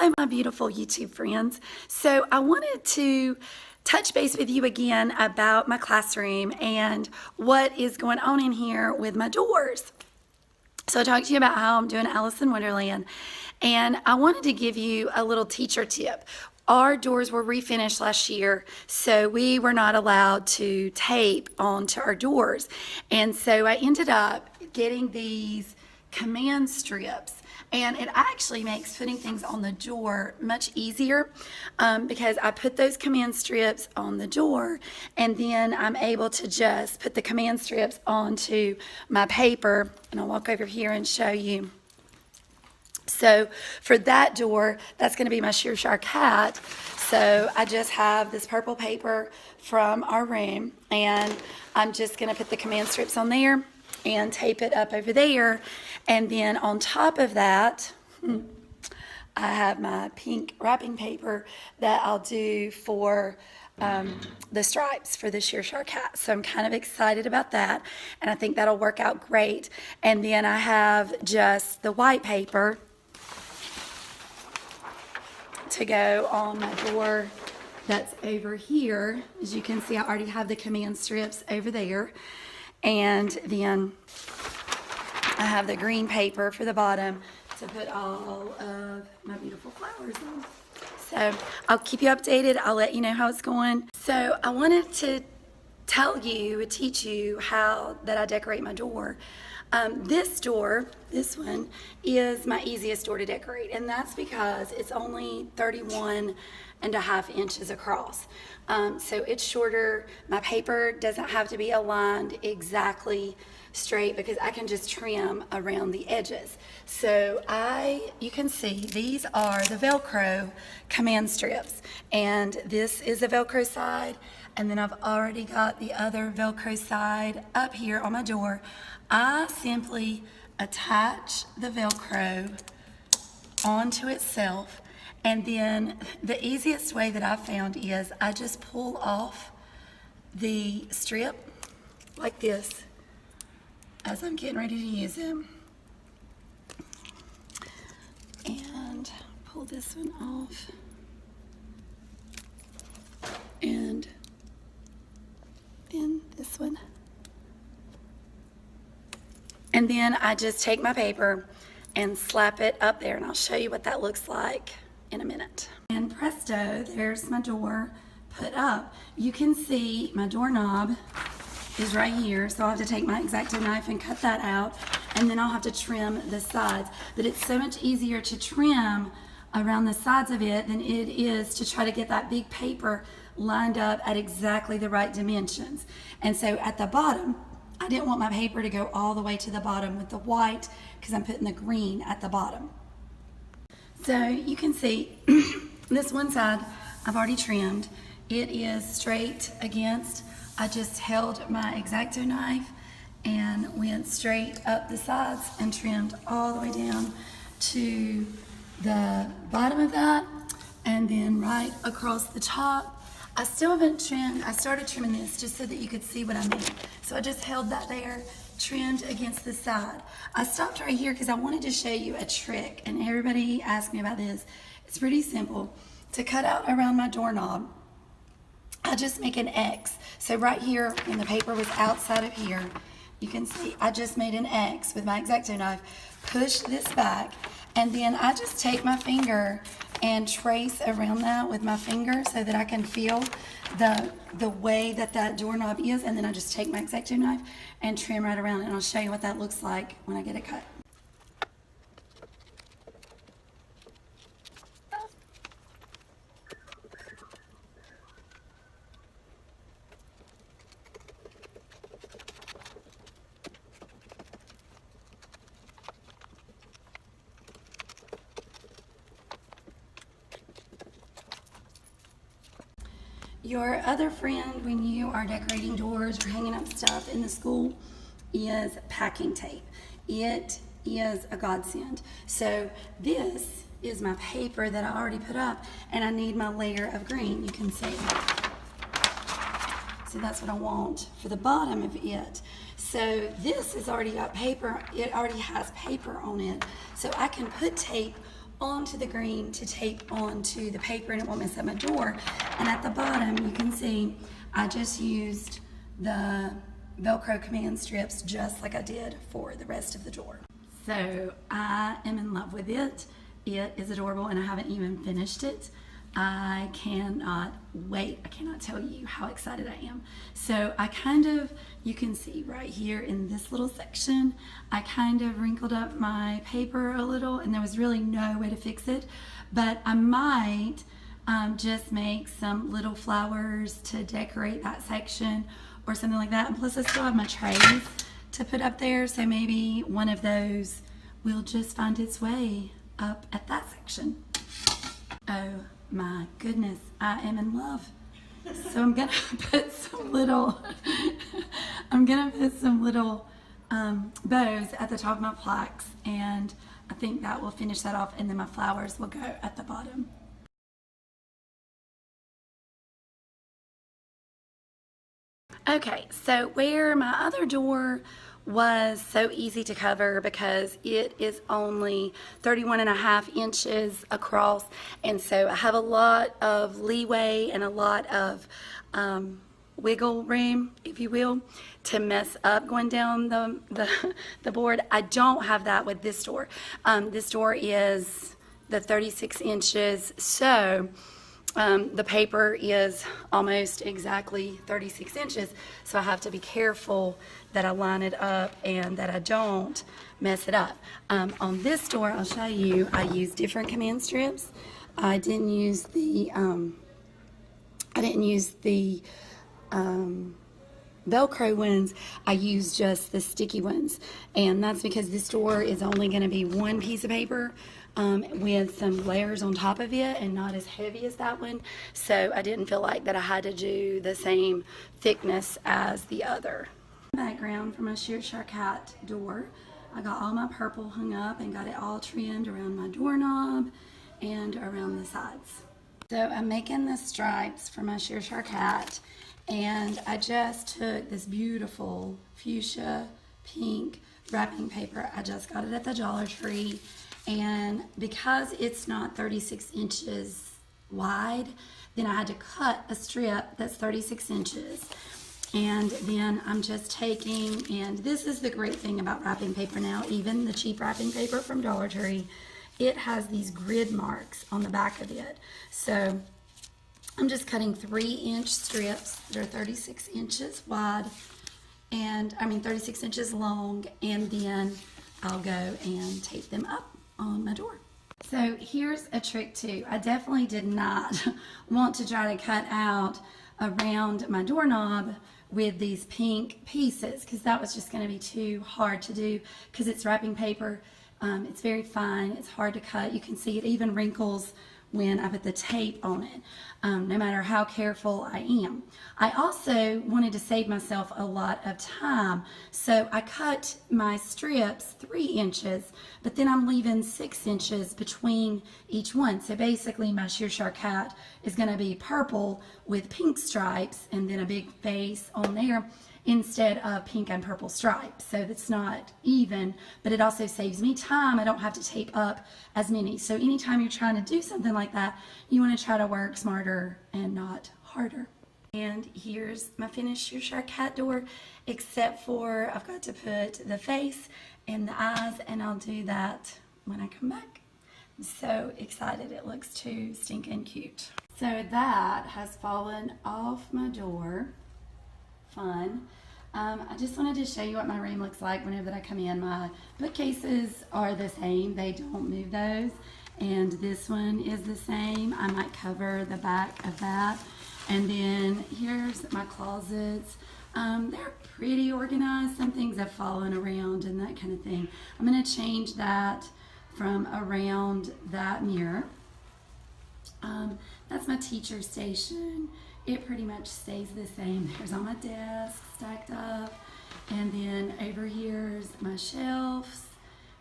Hi, my beautiful YouTube friends. So I wanted to touch base with you again about my classroom and what is going on in here with my doors. So I talked to you about how I'm doing Alice in Wonderland, and I wanted to give you a little teacher tip. Our doors were refinished last year, so we were not allowed to tape onto our doors. And so I ended up getting these command strips. And it actually makes putting things on the door much easier because I put those command strips on the door, and then I'm able to just put the command strips onto my paper. And I'll walk over here and show you. So for that door, that's going to be my Cheshire cat. So I just have this purple paper from our room, and I'm just going to put the command strips on there and tape it up over there. And then on top of that, I have my pink wrapping paper that I'll do for the stripes for the Cheshire cat. So I'm kind of excited about that, and I think that'll work out great. And then I have just the white paper to go on my door that's over here. As you can see, I already have the command strips over there. And then I have the green paper for the bottom to put all of my beautiful flowers on. So I'll keep you updated. I'll let you know how it's going. So I wanted to teach you how that I decorate my door. This door, this one, is my easiest door to decorate, and that's because it's only 31.5 inches across. So it's shorter. My paper doesn't have to be aligned exactly straight because I can just trim around the edges. So you can see these are the Velcro command strips, and this is the Velcro side, and then I've already got the other Velcro side up here on my door. I simply attach the Velcro onto itself, and then the easiest way that I've found is I just pull off the strip like this as I'm getting ready to use them, and pull this one off, and then this one. And then I just take my paper and slap it up there, and I'll show you what that looks like in a minute. And presto, there's my door put up. You can see my doorknob is right here, so I'll have to take my X-Acto knife and cut that out, and then I'll have to trim the sides. But it's so much easier to trim around the sides of it than it is to try to get that big paper lined up at exactly the right dimensions. And so at the bottom, I didn't want my paper to go all the way to the bottom with the white because I'm putting the green at the bottom. So you can see this one side I've already trimmed. It is straight against. I just held my X-Acto knife and went straight up the sides and trimmed all the way down to the bottom of that, and then right across the top. I still haven't trimmed. I started trimming this just so that you could see what I mean. So I just held that there, trimmed against the side. I stopped right here because I wanted to show you a trick, and everybody asked me about this. It's pretty simple. To cut out around my doorknob, I just make an X. So right here, when the paper was outside of here, you can see I just made an X with my X-Acto knife, push this back, and then I just take my finger and trace around that with my finger so that I can feel the way that that doorknob is, and then I just take my X-Acto knife and trim right around it, and I'll show you what that looks like when I get it cut. Your other friend when you are decorating doors or hanging up stuff in the school is packing tape. It is a godsend. So this is my paper that I already put up, and I need my layer of green, you can see. So that's what I want for the bottom of it. So this has already got paper, it already has paper on it. So I can put tape onto the green to tape onto the paper and it won't mess up my door. And at the bottom, you can see I just used the Velcro command strips just like I did for the rest of the door. So I am in love with it. It is adorable and I haven't even finished it. I cannot wait. I cannot tell you how excited I am. So I you can see right here in this little section, I kind of wrinkled up my paper a little and there was really no way to fix it. But I might just make some little flowers to decorate that section or something like that. And plus I still have my trays to put up there. So maybe one of those will just find its way up at that section. Oh my goodness, I am in love. So I'm gonna put some little, bows at the top of my plaques, and I think that will finish that off, and then my flowers will go at the bottom. Okay, so where my other door was so easy to cover because it is only 31.5 inches across, and so I have a lot of leeway and a lot of wiggle room, if you will, to mess up going down the board. I don't have that with this door. This door is the 36 inches, so the paper is almost exactly 36 inches, so I have to be careful that I line it up and that I don't mess it up. On this door, I'll show you, I use different command strips. I didn't use the Velcro ones. I used just the sticky ones, and that's because this door is only going to be one piece of paper with some layers on top of it and not as heavy as that one, so I didn't feel like that I had to do the same thickness as the other. Background for my Sheer Shark Hat door, I got all my purple hung up and got it all trimmed around my doorknob and around the sides. So I'm making the stripes for my Sheer Shark Hat, and I just took this beautiful fuchsia pink wrapping paper. I just got it at the Dollar Tree, and because it's not 36 inches wide, then I had to cut a strip that's 36 inches. And then I'm just taking, and this is the great thing about wrapping paper now, even the cheap wrapping paper from Dollar Tree, it has these grid marks on the back of it. So I'm just cutting 3-inch strips that are 36 inches wide, and 36 inches long, and then I'll go and tape them up on my door. So here's a trick too. I definitely did not want to try to cut out around my doorknob with these pink pieces, because that was just going to be too hard to do because it's wrapping paper. It's very fine, it's hard to cut. You can see it even wrinkles when I put the tape on it, no matter how careful I am. I also wanted to save myself a lot of time, so I cut my strips 3 inches, but then I'm leaving 6 inches between each one. So basically my Sheer Shark Hat is going to be purple with pink stripes and then a big face on there, instead of pink and purple stripes. So that's not even, but it also saves me time. I don't have to tape up as many. So anytime you're trying to do something like that, you want to try to work smarter and not harder. And here's my finished Sheer Shark Hat door, except for I've got to put the face and the eyes, and I'll do that when I come back. I'm so excited. It looks too stinking cute. So that has fallen off my door. Fun. I just wanted to show you what my room looks like whenever I come in. My bookcases are the same. They don't move those. And this one is the same. I might cover the back of that. And then here's my closets. They're pretty organized. Some things have fallen around and that kind of thing. I'm going to change that from around that mirror. That's my teacher station. It pretty much stays the same. There's all my desks stacked up, and then over here's my shelves.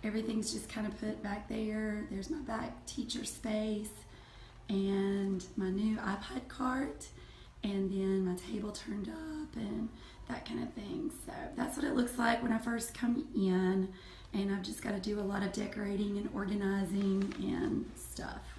Everything's just kind of put back there. There's my back teacher space and my new iPad cart, and then my table turned up and that kind of thing. So that's what it looks like when I first come in, and I've just got to do a lot of decorating and organizing and stuff.